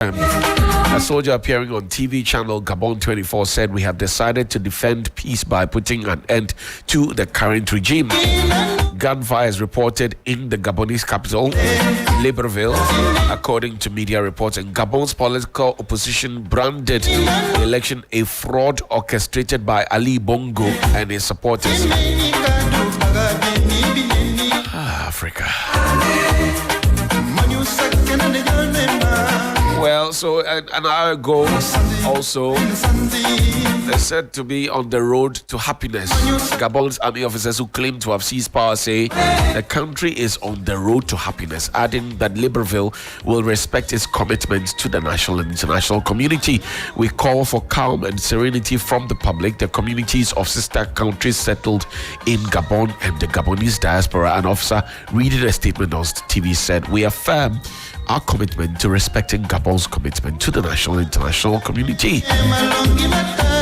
A soldier appearing on TV channel Gabon 24 said, "We have decided to defend peace by putting an end to the current regime." Gunfire is reported in the Gabonese capital, Libreville, according to media reports. And Gabon's political opposition branded the election a fraud orchestrated by Ali Bongo and his supporters. Africa. Well, so an hour ago, also, they're said to be on the road to happiness. Gabon's army officers who claim to have seized power say the country is on the road to happiness, adding that Libreville will respect its commitment to the national and international community. "We call for calm and serenity from the public, the communities of sister countries settled in Gabon, and the Gabonese diaspora." An officer reading a statement on TV said, "We affirm our commitment to respecting Gabon's commitment to the national and international community."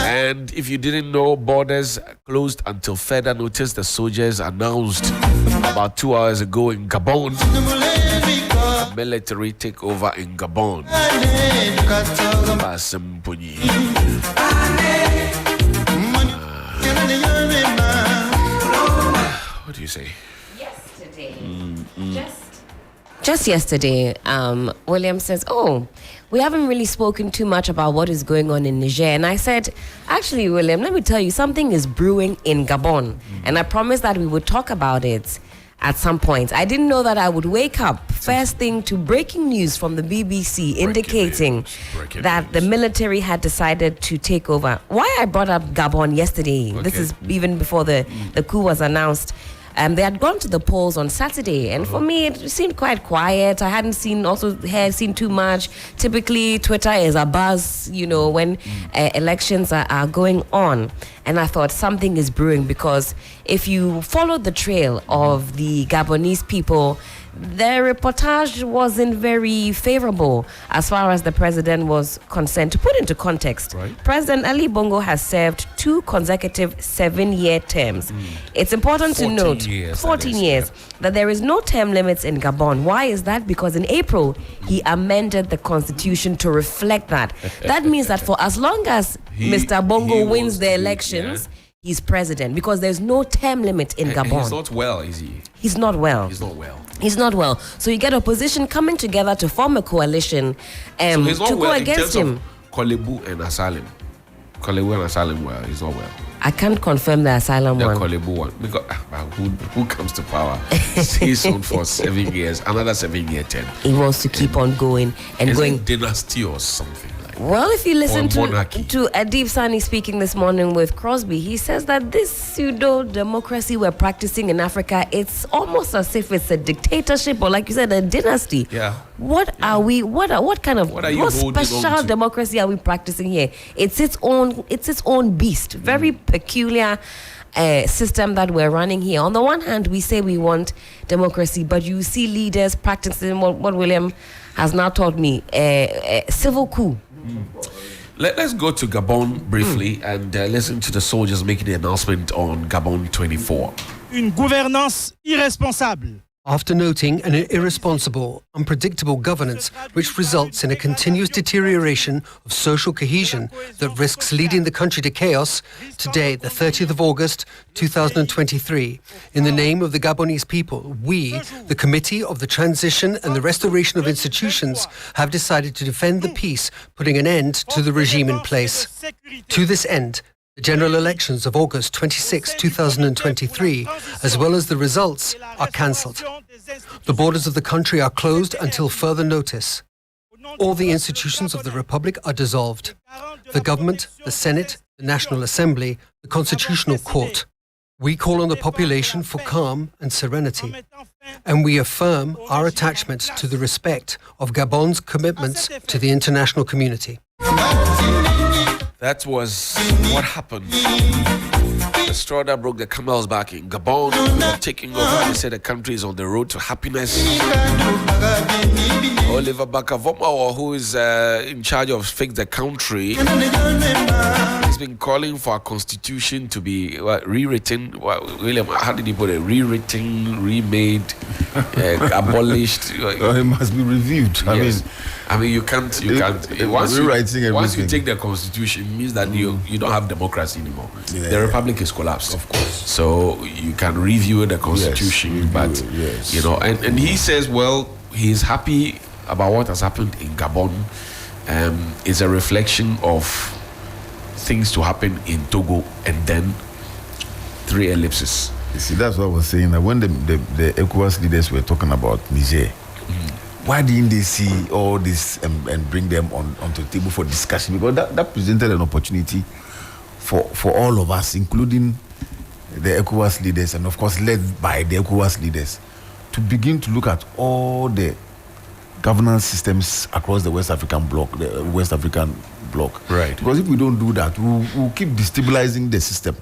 And if you didn't know, borders closed until further notice. The soldiers announced about 2 hours ago in Gabon a military takeover in Gabon. What do you say? Yesterday, Just yesterday, William says, "Oh, we haven't really spoken too much about what is going on in Niger." And I said, "Actually, William, let me tell you, something is brewing in Gabon." And I promised that we would talk about it at some point. I didn't know that I would wake up first thing to breaking news from the BBC indicating that the military had decided to take over. Why I brought up Gabon yesterday, this is even before the coup was announced. They had gone to the polls on Saturday, and for me, it seemed quite quiet. I hadn't seen too much. Typically, Twitter is a buzz, when elections are going on. And I thought something is brewing, because if you followed the trail of the Gabonese people, their reportage wasn't very favorable as far as the president was concerned. To put into context, President Ali Bongo has served 2 consecutive 7-year terms. It's important to note, 14 years, that there is no term limits in Gabon. Why is that? Because in April, he amended the constitution to reflect that. That means that for as long as Mr. Bongo wins the elections, he's president, because there's no term limit in Gabon. He's not well, is he? He's not well. He's not well. So you get opposition coming together to form a coalition to go against him. Kolebu and Asylum. Well, he's not well. I can't confirm the asylum one. The Kolebu one. Because who comes to power stays on for 7 years, another 7-year term. He wants to keep on going and is going. It dynasty or something? Well, if you listen to Adib Sani speaking this morning with Crosby, he says that this pseudo-democracy we're practicing in Africa, it's almost as if it's a dictatorship, or like you said, a dynasty. Yeah. What special democracy are we practicing here? It's its own beast, very peculiar system that we're running here. On the one hand, we say we want democracy, but you see leaders practicing what William has now taught me, civil coup. Let's go to Gabon briefly and listen to the soldiers making the announcement on Gabon 24. Une gouvernance irresponsable. After noting an irresponsible, unpredictable governance which results in a continuous deterioration of social cohesion that risks leading the country to chaos, today, the 30th of August, 2023, in the name of the Gabonese people, we, the Committee of the Transition and the Restoration of Institutions, have decided to defend the peace, putting an end to the regime in place. To this end, the general elections of August 26, 2023, as well as the results, are cancelled. The borders of the country are closed until further notice. All the institutions of the Republic are dissolved. The government, the Senate, the National Assembly, the Constitutional Court. We call on the population for calm and serenity, and we affirm our attachment to the respect of Gabon's commitments to the international community. That was what happened. The straw that broke the camel's back in Gabon. They're taking over. They say the country is on the road to happiness. Oliver Bakavoma, who is in charge of Fix the Country, he's been calling for a constitution to be rewritten. William, how did he put it? Rewritten, remade, abolished. It must be reviewed. Yes. I mean, you can't. Once you take the constitution, it means that you don't have democracy anymore. Yeah. The republic is collapsed, of course. So you can review the constitution, and he says, well, he's happy about what has happened in Gabon. Is a reflection of things to happen in Togo, and then 3 ellipses. You see, that's what I was saying. That when the ECOWAS leaders were talking about Niger, why didn't they see all this and bring them onto the table for discussion? Because that presented an opportunity for all of us, including the ECOWAS leaders, and of course led by the ECOWAS leaders, to begin to look at all the governance systems across the West African bloc. Right. Because if we don't do that, we'll keep destabilizing the system.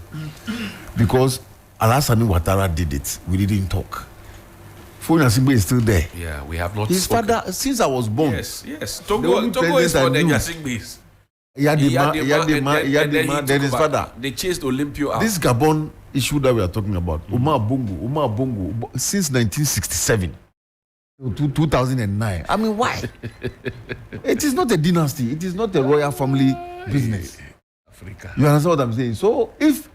Because Alassane Ouattara did it. We didn't talk. Fonia Simbe is still there. Yeah, we have not His spoken. father, since I was born. Yes. Togo is for the Nyasingbis. Yadima, then his father. They chased Olympio out. This Gabon issue that we are talking about, Omar Bongo, since 1967 to 2009. I mean, why? It is not a dynasty. It is not a royal family business. Africa. You understand what I'm saying? So if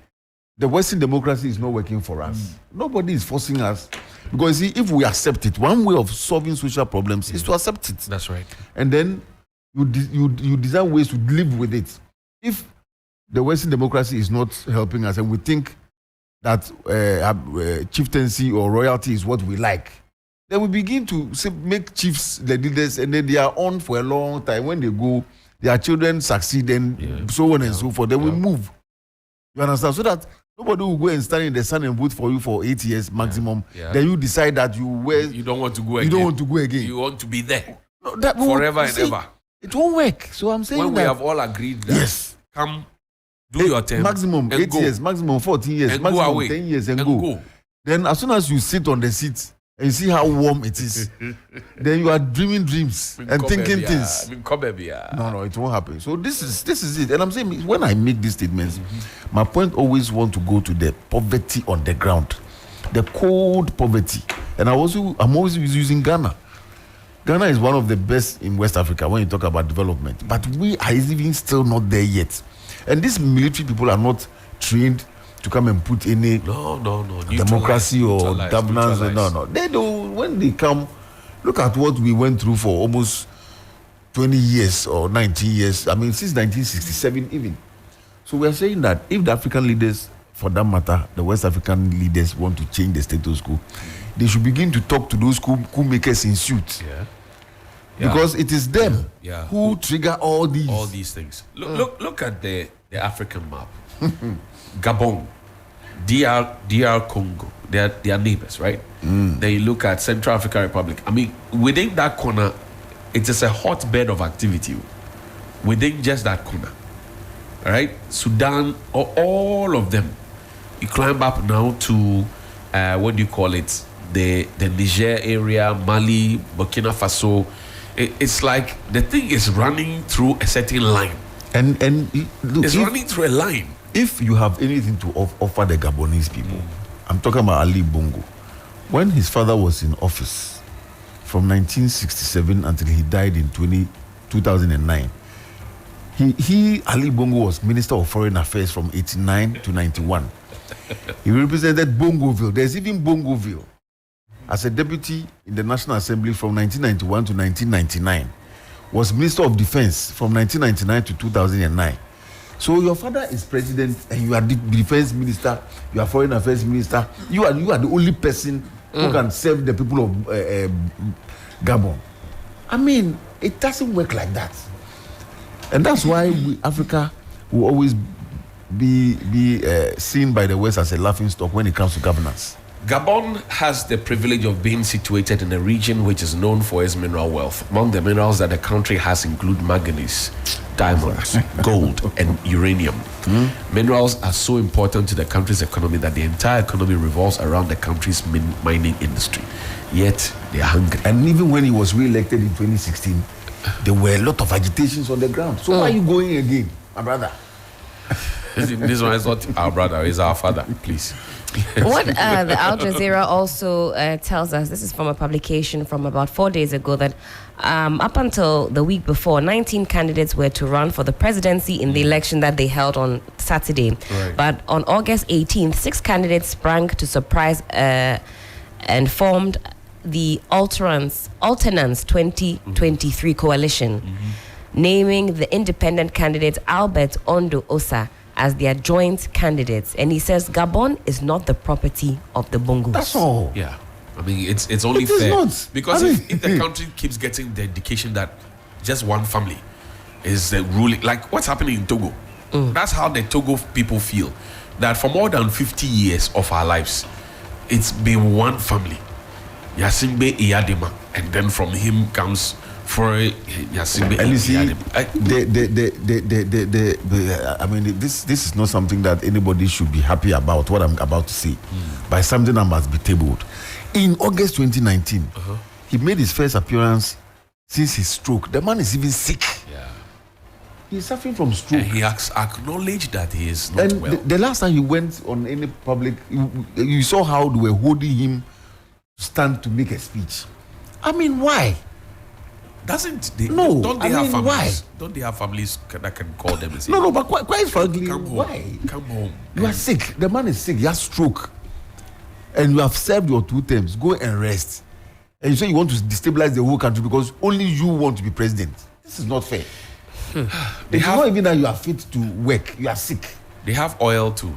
the Western democracy is not working for us, nobody is forcing us. Because see, if we accept it, one way of solving social problems is to accept it. That's right. And then you design ways to live with it. If the Western democracy is not helping us, and we think that chieftaincy or royalty is what we like, then we begin to make chiefs the leaders, and then they are on for a long time. When they go, their children succeed, and so on and so forth. Then we move. You understand? So that nobody will go and stand in the sun and vote for you for 8 years maximum. Yeah. Then you decide that you don't want to go again. You don't want to go again. You want to be there. No, that forever and ever. It won't work. So I'm saying when that we have all agreed that come do your term. Maximum 8 years, maximum 14 years, and maximum go away. 10 years and go. Then as soon as you sit on the seat and you see how warm it is, then you are dreaming dreams and thinking things. No, it won't happen. So this is it. And I'm saying, when I make these statements, my point always want to go to the poverty on the ground, the cold poverty. And I'm always using Ghana. Ghana is one of the best in West Africa when you talk about development, but we are even still not there yet. And these military people are not trained to come and put any democracy or governance. No. They do. When they come, look at what we went through for almost 20 years or 19 years. I mean, since 1967 even. So we are saying that if the African leaders, for that matter, the West African leaders want to change the status quo, they should begin to talk to those coup makers in suits. Because it is them who trigger all these things. Look at the African map. Gabon, DR Congo, they are neighbors, right? Then you look at Central African Republic. I mean, within that corner, it is a hotbed of activity. Within just that corner, right? Sudan, all of them. You climb up now to what do you call it? The Niger area, Mali, Burkina Faso. It's like the thing is running through a certain line. And look, it's running through a line. If you have anything to offer the Gabonese people, I'm talking about Ali Bongo. When his father was in office from 1967 until he died in 2009, Ali Bongo was Minister of Foreign Affairs from 89 to 91. He represented Bongoville. There's even Bongoville as a deputy in the National Assembly from 1991 to 1999. Was Minister of Defense from 1999 to 2009. So your father is president and you are the defense minister, you are foreign affairs minister. You are the only person who can serve the people of Gabon. I mean, it doesn't work like that. And that's why Africa will always be seen by the West as a laughing stock when it comes to governance. Gabon has the privilege of being situated in a region which is known for its mineral wealth. Among the minerals that the country has include manganese, diamonds, gold, and uranium. Minerals are so important to the country's economy that the entire economy revolves around the country's mining industry. Yet, they are hungry. And even when he was re-elected in 2016, there were a lot of agitations on the ground. So why are you going again, my brother? This one is not our brother, it's our father, please. What the Al Jazeera also tells us, this is from a publication from about 4 days ago, that up until the week before, 19 candidates were to run for the presidency in the election that they held on Saturday. Right. But on August 18th, 6 candidates sprang to surprise and formed the Alternance 2023 coalition, naming the independent candidate Albert Ondo Osa as their joint candidates. And he says Gabon is not the property of the Bongos. That's all. Yeah. I mean, it's only It is fair. not. Because I if the country keeps getting the indication that just one family is the ruling, like what's happening in Togo, that's how the Togo people feel. That for more than 50 years of our lives, it's been one family. Yasimbe Iyadema. And then from him comes for Yasimbe And you see, Iyadema. I mean, this is not something that anybody should be happy about, what I'm about to say, but something that must be tabled. In August 2019, he made his first appearance since his stroke. The man is even sick. Yeah. He's suffering from stroke. And he has acknowledged that he is not And well. the last time he went on any public, you saw how they were holding him to stand to make a speech. I mean, why? Doesn't they? No, Don't they I have mean, families? why? Don't they have families that can call them and say, No, but quite frankly, come home. why? Come home. You are sick. The man is sick. He has stroke. And you have served your 2 terms. Go and rest. And you say you want to destabilize the whole country because only you want to be president. This is not fair. It's not even that you are fit to work. You are sick. They have oil too.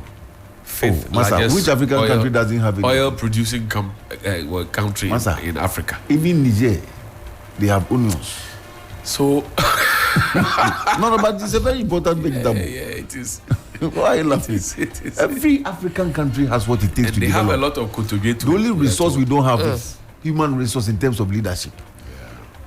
Fifth Master, largest which African country doesn't have it? oil producing country Master. in Africa? Even Niger, they have onions. So No, but it's a very important big yeah, double. it is. Why are you laughing? It is. Every African country has what it takes And to they have a develop. lot of cotoge The only resource we don't have is human resource in terms of leadership.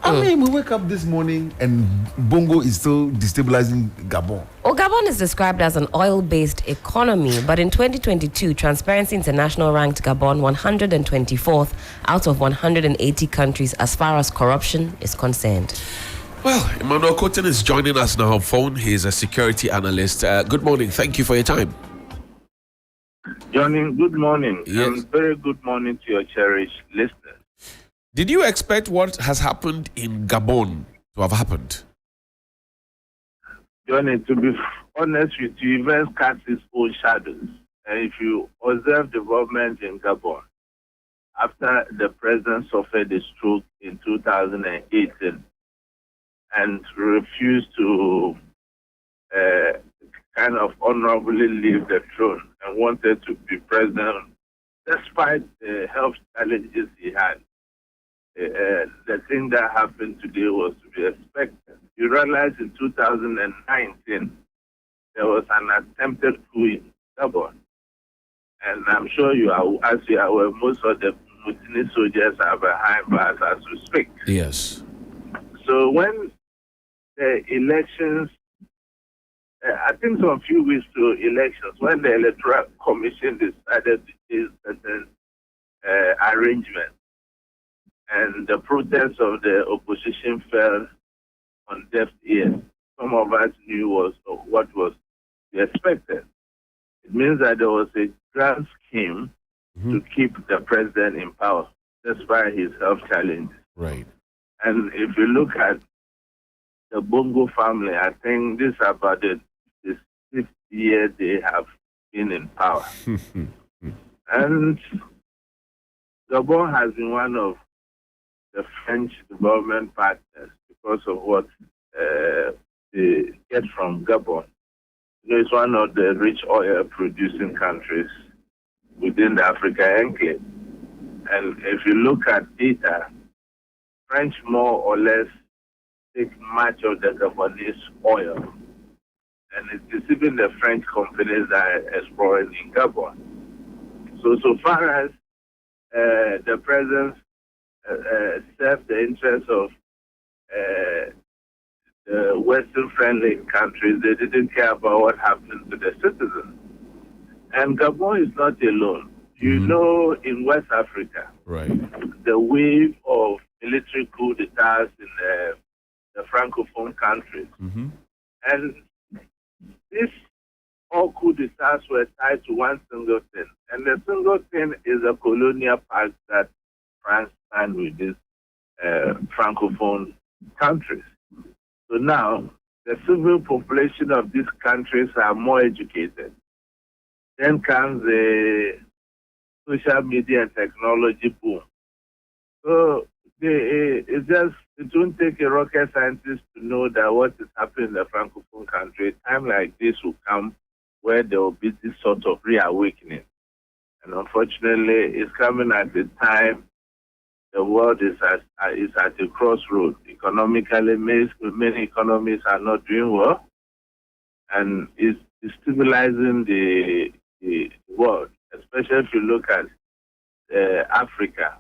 I mean, we wake up this morning and Bongo is still destabilizing Gabon. Well, Gabon is described as an oil-based economy, but in 2022, Transparency International ranked Gabon 124th out of 180 countries as far as corruption is concerned. Well, Emmanuel Cotton is joining us now on phone. He is a security analyst. Good morning. Thank you for your time. Johnny, good morning. Yes. And very good morning to your cherished listeners. Did you expect what has happened in Gabon to have happened? Johnny, to be honest with you, events cast its own shadows. And if you observe development in Gabon, after the president suffered a stroke in 2018 and refused to kind of honorably leave the throne and wanted to be president despite the health challenges he had, the thing that happened today was to be expected. You realize in 2019, there was an attempted coup in Gabon. And I'm sure you are, as you are aware, most of the Mutiny soldiers are behind bars as we speak. Yes. So when the elections, I think some few weeks to elections, when the Electoral Commission decided to do certain arrangements, and the protests of the opposition fell on deaf ears. Some of us knew what was expected. It means that there was a grand scheme to keep the president in power, despite his health challenges. Right. And if you look at the Bongo family, I think this is about the 6th year they have been in power. And Gabon has been one of the French development partners because of what they get from Gabon. It's one of the rich oil producing countries within the Africa enclave. And if you look at data, French more or less take much of the Gabonese oil. And it's even the French companies that are exploring in Gabon. So far as the president served the interests of the Western-friendly countries, they didn't care about what happened to the citizens. And Gabon is not alone. You know, in West Africa, Right. the wave of military coup d'etats in the Francophone countries. And this all coup d'etats were tied to one single thing. And the single thing is a colonial pact that France signed with these Francophone countries. So now, the civil population of these countries are more educated. Then comes the social media and technology boom. So it won't take a rocket scientist to know that what is happening in the Francophone country, time like this will come where there will be this sort of reawakening. And unfortunately, it's coming at a time the world is at a crossroad. Economically, many economies are not doing well, and it's destabilizing the world, especially if you look at Africa.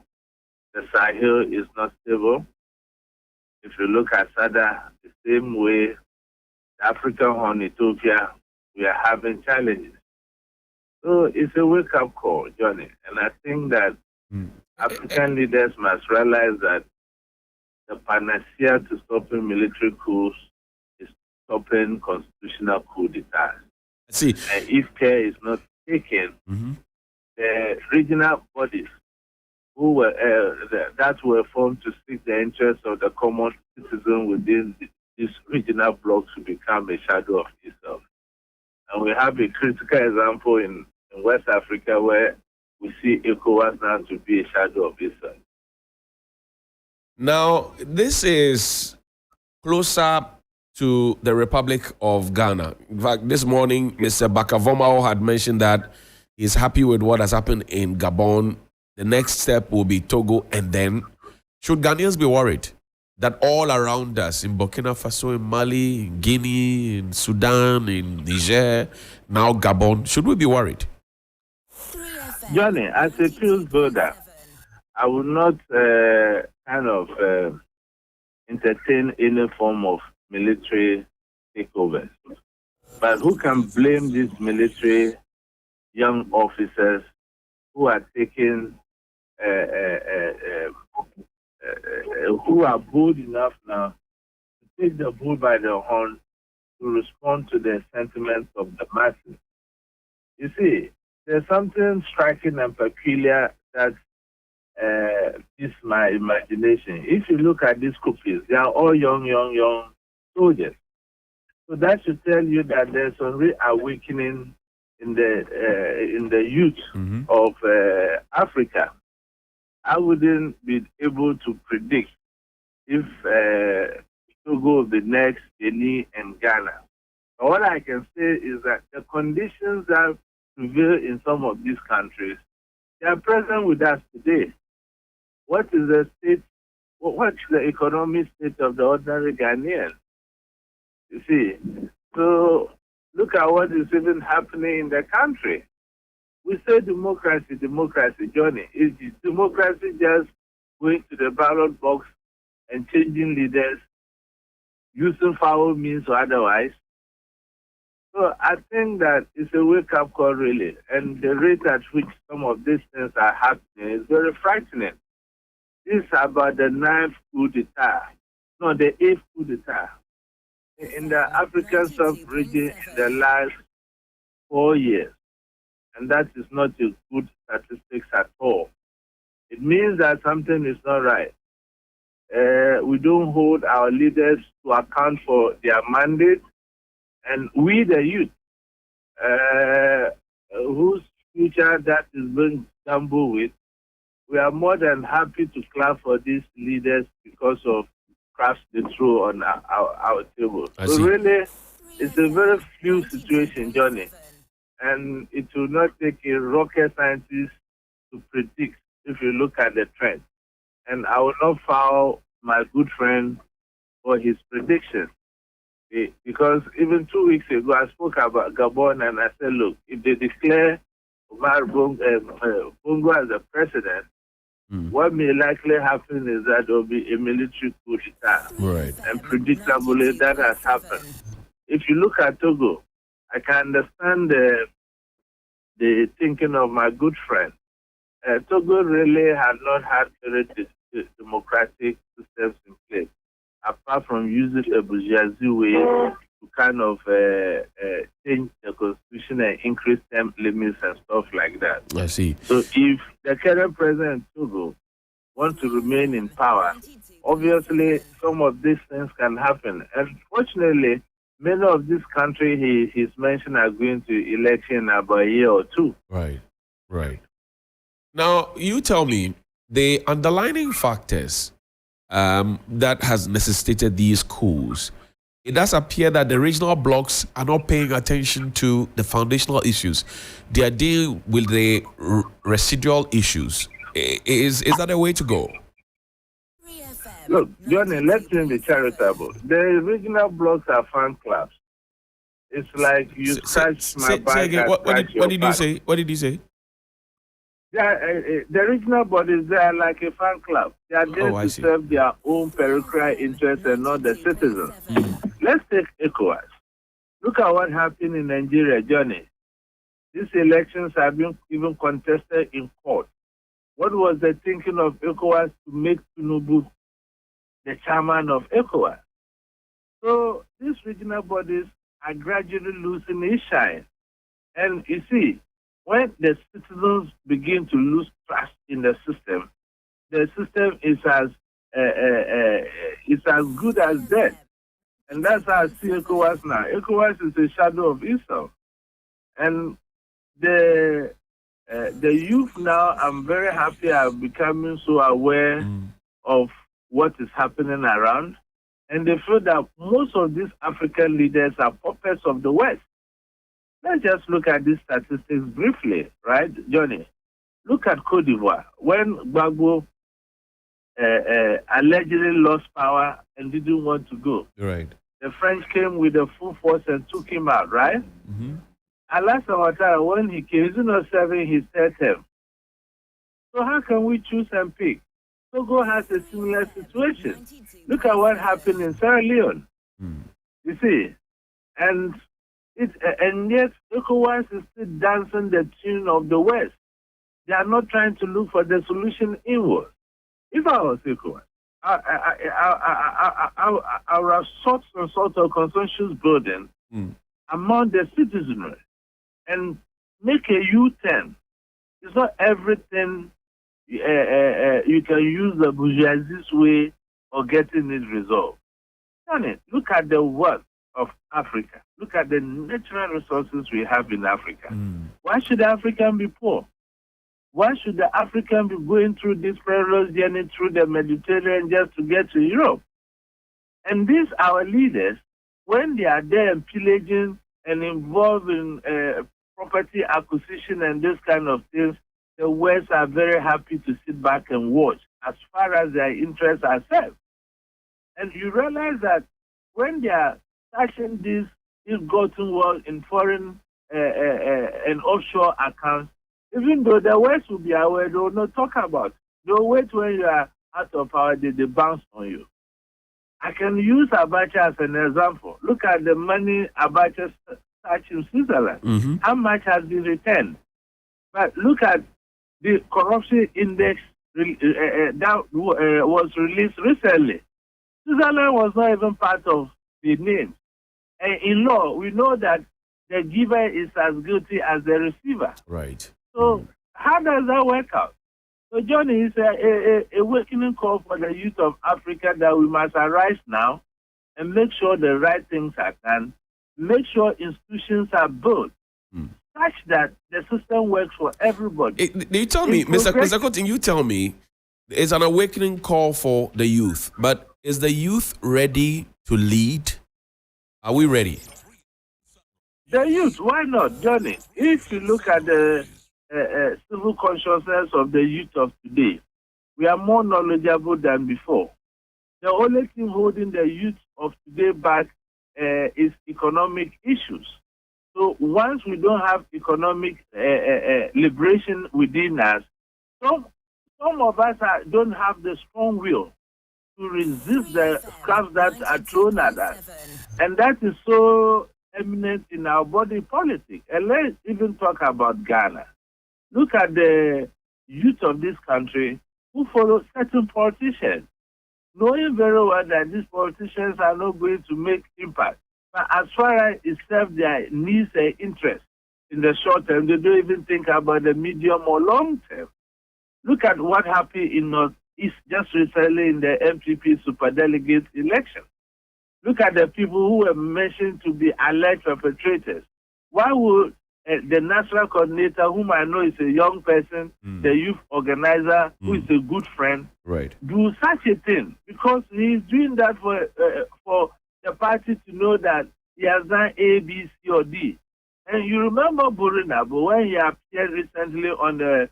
The Sahel is not stable. If you look at SADA, the same way, the African Horn, Ethiopia, we are having challenges. So it's a wake-up call, Johnny. And I think that African leaders must realize that the panacea to stopping military coups is stopping constitutional coup d'etats. See, and if care is not taken, the regional bodies who were that were formed to seek the interests of the common citizen within these regional blocks will become a shadow of itself. And we have a critical example in West Africa where we see ECOWAS now to be a shadow of itself. Now, this is closer to the Republic of Ghana. In fact, this morning, Mr. Bakavomao had mentioned that he's happy with what has happened in Gabon. The next step will be Togo, and then should Ghanaians be worried that all around us in Burkina Faso, in Mali, in Guinea, in Sudan, in Niger, now Gabon, should we be worried? Johnny, as a peace builder, I would not entertain any form of military takeovers. But who can blame these military young officers who are taking who are bold enough now to take the bull by the horn to respond to the sentiments of the masses? You see, there's something striking and peculiar that is my imagination. If you look at these coupies, they are all young soldiers. So that should tell you that there's a reawakening in the youth of Africa. I wouldn't be able to predict if Togo will be next, Guinea, and Ghana. But what I can say is that the conditions that prevail in some of these countries, they are present with us today. What is the state? What's the economic state of the ordinary Ghanaian? You see, so look at what is even happening in the country. We say democracy, Johnny. Is democracy just going to the ballot box and changing leaders, using foul means or otherwise? So I think that it's a wake-up call, really. And the rate at which some of these things are happening is very frightening. This is about the 9th coup d'etat. No, the 8th coup d'etat. In the African sub-region in the last 4 years. And that is not a good statistics at all. It means that something is not right. We don't hold our leaders to account for their mandate. And we, the youth, whose future that is being gambled with, we are more than happy to clap for these leaders because of craft they throw on our table. So really, it's a very fluid situation, Johnny. And it will not take a rocket scientist to predict if you look at the trend. And I will not foul my good friend for his prediction. Because even 2 weeks ago, I spoke about Gabon and I said, look, if they declare Omar Bongo as the president, what may likely happen is that there will be a military coup d'etat. Right. And predictably, that has happened. If you look at Togo, I can understand the thinking of my good friend. Togo really has not had very democratic systems in place, apart from using a bourgeoisie way to kind of change the constitution and increase term limits and stuff like that. I see. So if the current president Togo wants to remain in power, obviously some of these things can happen. And fortunately, many of these countries he's mentioned are going to election in about a year or two. Right. Now, you tell me the underlying factors that has necessitated these coups. It does appear that the regional blocs are not paying attention to the foundational issues. They are dealing with the residual issues. Is that a way to go? Look, Johnny, let's be charitable. The regional blocs are fan clubs. It's like you scratch my back. Say again. What did you say? What did you say? Yeah, the regional bodies, they are like a fan club. They are there to serve their own peripheral interests and not the citizens. Let's take ECOWAS. Look at what happened in Nigeria, Johnny. These elections have been even contested in court. What was the thinking of ECOWAS to make Tinubu the chairman of ECOWAS? So these regional bodies are gradually losing its shine. And you see, when the citizens begin to lose trust in the system is as good as dead. And that's how I see ECOWAS now. ECOWAS is a shadow of itself. And the youth now, I'm very happy, are becoming so aware of what is happening around. And they feel that most of these African leaders are puppets of the West. Let's just look at these statistics briefly, right, Johnny? Look at Cote d'Ivoire. When Gbagbo allegedly lost power and didn't want to go, right? The French came with a full force and took him out, right? Alassane Ouattara, when he came, he's not serving his third term. So how can we choose and pick? Togo has a similar situation. Look at what happened in Sierra Leone. You see, and yet ECOWAS is still dancing the tune of the West. They are not trying to look for the solution inward. If I was ECOWAS, I would have sought some sort of consensus building among the citizenry and make a U-turn. It's not everything you can use the bourgeoisie's way of getting it resolved. Look at the wealth of Africa. Look at the natural resources we have in Africa. Why should the African be poor? Why should the African be going through this perilous journey through the Mediterranean just to get to Europe? And these our leaders, when they are there and pillaging and involved in property acquisition and this kind of things, the West are very happy to sit back and watch as far as their interests are served. And you realize that when they are touching this ill-gotten wealth in foreign and offshore accounts, even though the West will be aware, they will not talk about it. They'll wait when you are out of power, they bounce on you. I can use Abacha as an example. Look at the money Abacha touched in Switzerland. How much has been returned? But look at the corruption index that was released recently. Switzerland was not even part of the name. And in law, we know that the giver is as guilty as the receiver. Right. So how does that work out? So Johnny, is a awakening call for the youth of Africa that we must arise now and make sure the right things are done, make sure institutions are built such that the system works for everybody. You tell me, Mr. Kotin, you tell me, it's an awakening call for the youth, but is the youth ready to lead? Are we ready? The youth, why not, Johnny? If you look at the civil consciousness of the youth of today, we are more knowledgeable than before. The only thing holding the youth of today back is economic issues. So once we don't have economic liberation within us, some of us don't have the strong will to resist the crabs that are thrown at us. And that is so eminent in our body politic. And let's even talk about Ghana. Look at the youth of this country who follow certain politicians, knowing very well that these politicians are not going to make impact. But as far as it serves their needs and interests in the short term, they don't even think about the medium or long term. Look at what happened in Northeast just recently in the MPP superdelegate election. Look at the people who were mentioned to be alleged perpetrators. Why would the national coordinator, whom I know is a young person, the youth organizer, who is a good friend, do such a thing? Because he is doing that for the party to know that he has done A, B, C, or D. And you remember Burinabo when he appeared recently on the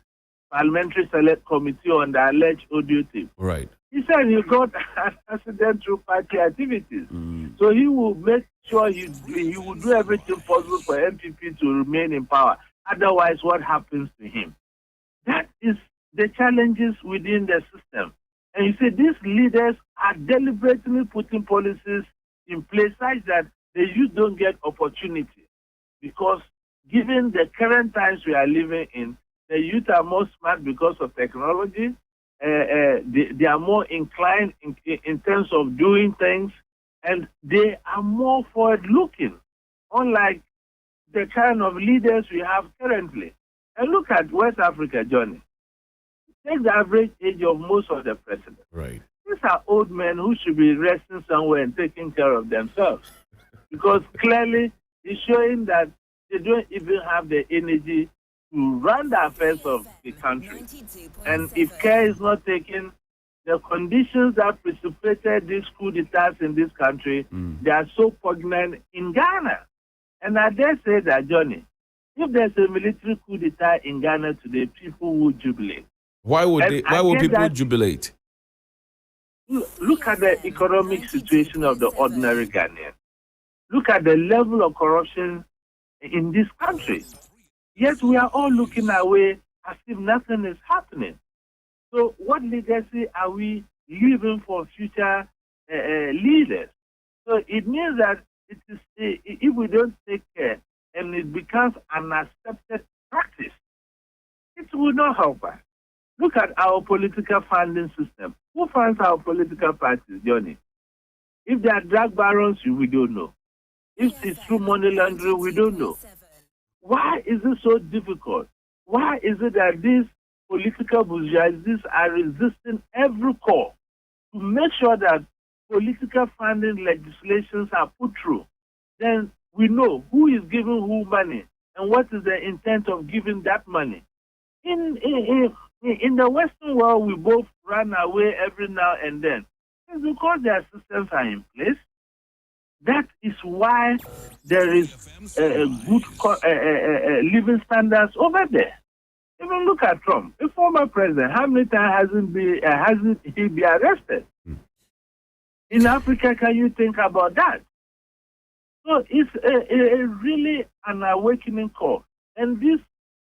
Parliamentary Select Committee on the alleged audio tape. Right. He said he got an accident through party activities. So he will make sure he will do everything possible for MPP to remain in power. Otherwise, what happens to him? That is the challenges within the system. And you see, these leaders are deliberately putting policies in place such that the youth don't get opportunity. Because given the current times we are living in, the youth are more smart because of technology. They are more inclined in terms of doing things, and they are more forward-looking, unlike the kind of leaders we have currently. And look at West Africa, Johnny. Take the average age of most of the presidents. Right. These are old men who should be resting somewhere and taking care of themselves. Because clearly it's showing that they don't even have the energy to run the affairs of the country. And if care is not taken, the conditions that precipitated these coup d'etats in this country, they are so poignant in Ghana. And I dare say that, Johnny, if there's a military coup d'etat in Ghana today, people would jubilate. Why would people jubilate? Look at the economic situation of the ordinary Ghanaian. Look at the level of corruption in this country. Yet we are all looking away as if nothing is happening. So what legacy are we leaving for future leaders? So it means that it is, if we don't take care and it becomes an accepted practice, it will not help us. Look at our political funding system. Who funds our political parties, Johnny? If they are drug barons, we don't know. If it's through money laundering, we don't know. Why is it so difficult? Why is it that these political bourgeoisies are resisting every call to make sure that political funding legislations are put through? Then we know who is giving who money and what is the intent of giving that money. In the Western world, we both run away every now and then. It's because their systems are in place. That is why there is a good living standards over there. Even look at Trump, a former president. How many times hasn't he been arrested? In Africa, can you think about that? So it's a really an awakening call. And these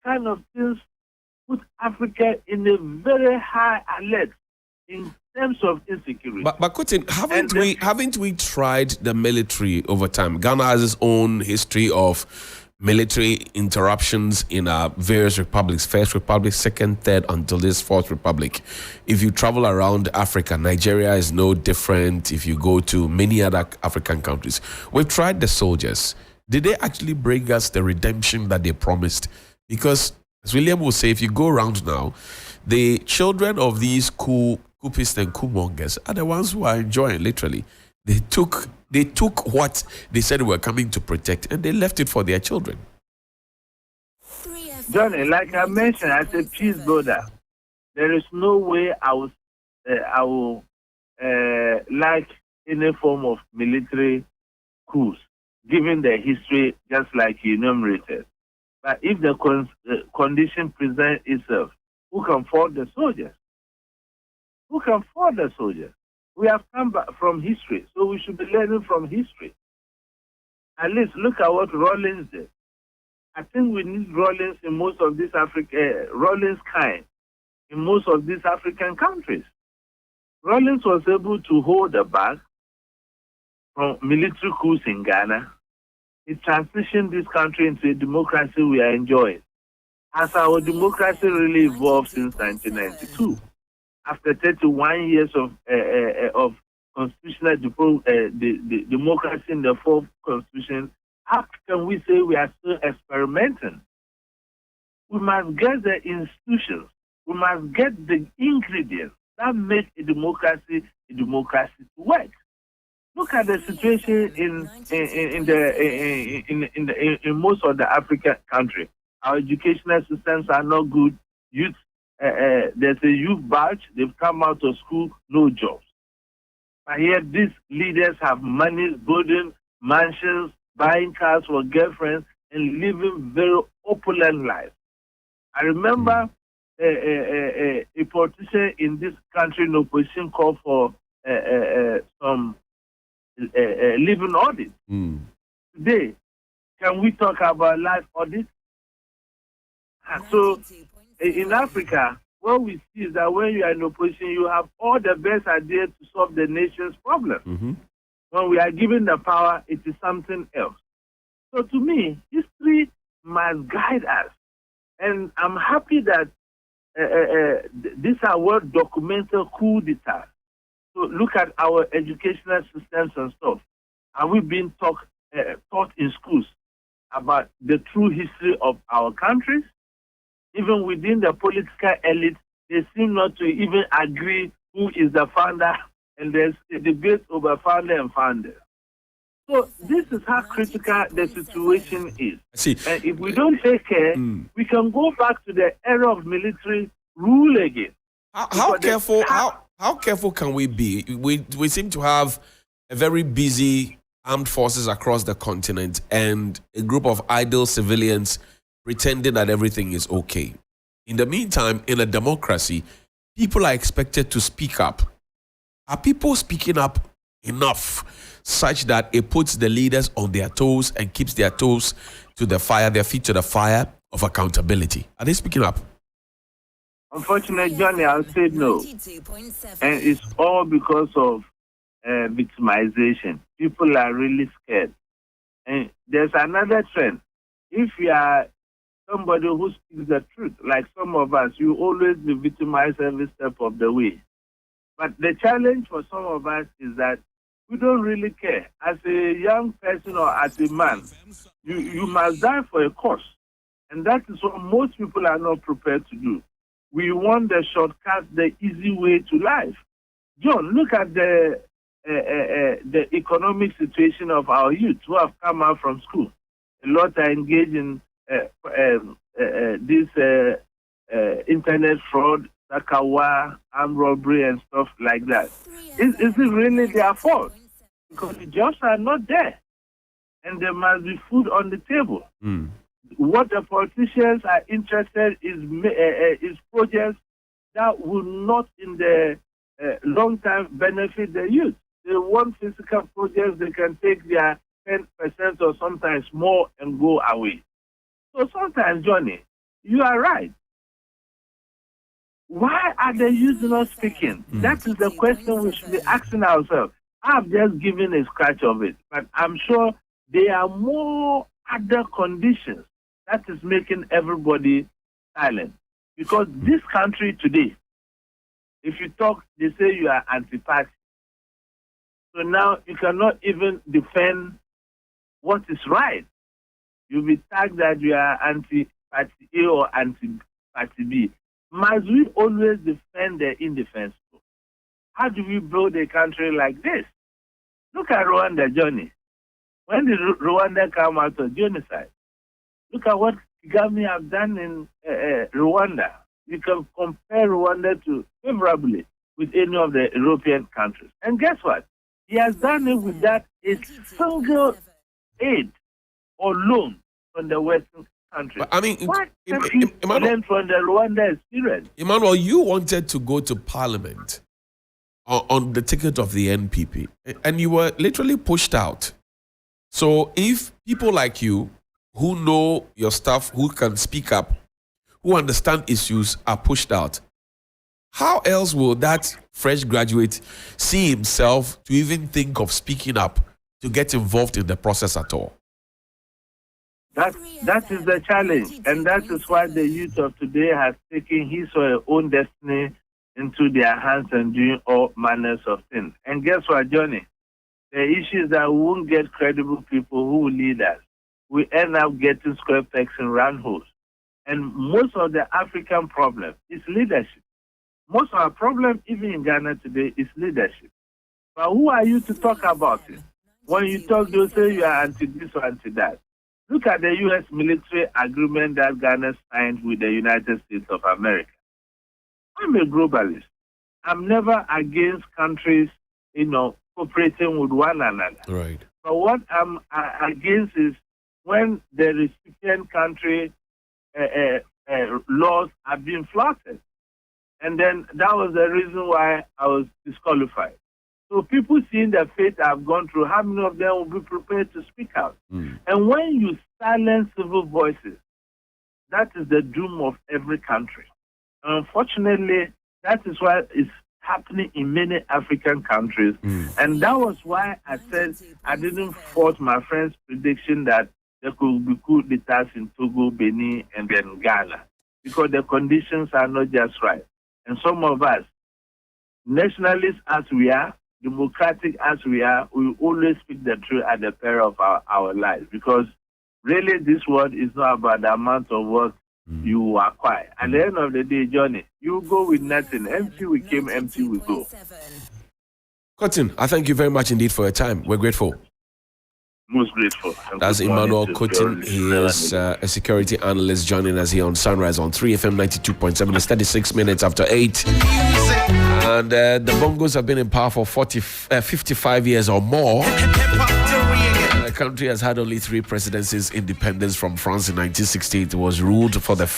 kind of things put Africa in a very high alert in terms of insecurity. But Kutin, haven't we tried the military over time? Ghana has its own history of military interruptions in various republics, First Republic, Second, Third, until this Fourth Republic. If you travel around Africa, Nigeria is no different. If you go to many other African countries, we've tried the soldiers. Did they actually bring us the redemption that they promised? Because, as William will say, if you go around now, the children of these coupists and coup-mongers are the ones who are enjoying, literally. They took what they said were coming to protect and they left it for their children. Johnny, like I mentioned, as a peace builder, there is no way I will like any form of military coups, given the history, just like you enumerated. But if the condition presents itself, who can fault the soldiers? Who can fault the soldiers? We have come back from history, so we should be learning from history. At least look at what Rawlings did. I think we need Rawlings in most of these Rawlings kind in most of these African countries. Rawlings was able to hold the back from military coups in Ghana. He transitioned this country into a democracy we are enjoying. As our democracy really evolved since 1992. After 31 years of constitutional the democracy in the fourth constitution, how can we say we are still experimenting? We must get the institutions. We must get the ingredients that make a democracy to work. Look at the situation in most of the African countries. Our educational systems are not good. Youth, there's a youth batch. They've come out of school, no jobs. But here, these leaders have money, building mansions, buying cars for girlfriends, and living very opulent lives. I remember a politician in this country in opposition called for some living audit. Today, can we talk about life audit? So, in Africa, what we see is that when you are in opposition, you have all the best ideas to solve the nation's problem. When we are given the power, it is something else. So, to me, history must guide us. And I'm happy that these are well documented coup d'etat. So look at our educational systems and stuff. Are we being taught in schools about the true history of our countries? Even within the political elite, they seem not to even agree who is the founder, and there's a debate over founder and founder. So this is how critical the situation is. See, and if we don't take care, we can go back to the era of military rule again. How careful can we be? We seem to have a very busy armed forces across the continent and a group of idle civilians pretending that everything is okay. In the meantime, in a democracy, people are expected to speak up. Are people speaking up enough such that it puts the leaders on their toes and keeps their toes to the fire, their feet to the fire of accountability? Are they speaking up? Unfortunately, Johnny, I'll say no. And it's all because of victimization. People are really scared. And there's another trend. If you are somebody who speaks the truth, like some of us, you always be victimized every step of the way. But the challenge for some of us is that we don't really care. As a young person or as a man, you must die for a cause. And that is what most people are not prepared to do. We want the shortcut, the easy way to life. John, look at the economic situation of our youth who have come out from school. A lot are engaged in this internet fraud, sakawa, armed robbery, and stuff like that. Is it really their fault? Because the jobs are not there, and there must be food on the table. What the politicians are interested in is projects that will not, in the long time, benefit the youth. They want physical projects they can take their 10% or sometimes more and go away. So sometimes, Johnny, you are right. Why are the youth not speaking? That is the question we should be asking ourselves. I've just given a scratch of it, but I'm sure there are more other conditions that is making everybody silent. Because this country today, if you talk, they say you are anti-party. So now you cannot even defend what is right. You'll be tagged that you are anti-party A or anti-party B. Must we always defend the indefensible? How do we build a country like this? Look at Rwanda, Johnny. When did Rwanda come out of genocide? Look at what Kagame have done in Rwanda. You can compare Rwanda favorably with any of the European countries. And guess what? He has done it without a single aid or loan from the Western countries. I mean, what can we learn from the Rwanda experience? Emmanuel, you wanted to go to Parliament on the ticket of the NPP, and you were literally pushed out. So if people like you, who know your stuff, who can speak up, who understand issues, are pushed out, how else will that fresh graduate see himself to even think of speaking up, to get involved in the process at all? That is the challenge, and that is why the youth of today has taken his or her own destiny into their hands and doing all manners of things. And guess what, Johnny? The issue is that we won't get credible people who will lead us. We end up getting square pegs and round holes. And most of the African problem is leadership. Most of our problem, even in Ghana today, is leadership. But who are you to talk about it? When you talk, they'll say you are anti this or anti that. Look at the U.S. military agreement that Ghana signed with the United States of America. I'm a globalist. I'm never against countries, cooperating with one another. Right. But what I'm against is when the recipient country laws are being flouted. And then that was the reason why I was disqualified. So people seeing the fate I've gone through, how many of them will be prepared to speak out? And when you silence civil voices, that is the doom of every country. Unfortunately, that is why it's happening in many African countries. And that was why I said I didn't fault my friend's prediction that there could be coup d'etats in Togo, Benin, and then Ghana, because the conditions are not just right. And some of us, nationalists as we are, democratic as we are, we always speak the truth at the peril of our lives, because really this world is not about the amount of work you acquire. At the end of the day, Johnny, you go with nothing. Empty we came, empty we go. Cotton, I thank you very much indeed for your time. We're grateful. Most grateful. That's Emmanuel Cotton. He is a security analyst joining us here on Sunrise on 3FM 92.7. It's 36 minutes after 8. And the Bongos have been in power for 55 years or more. The country has had only 3 presidencies. Independence from France in 1960. It was ruled for the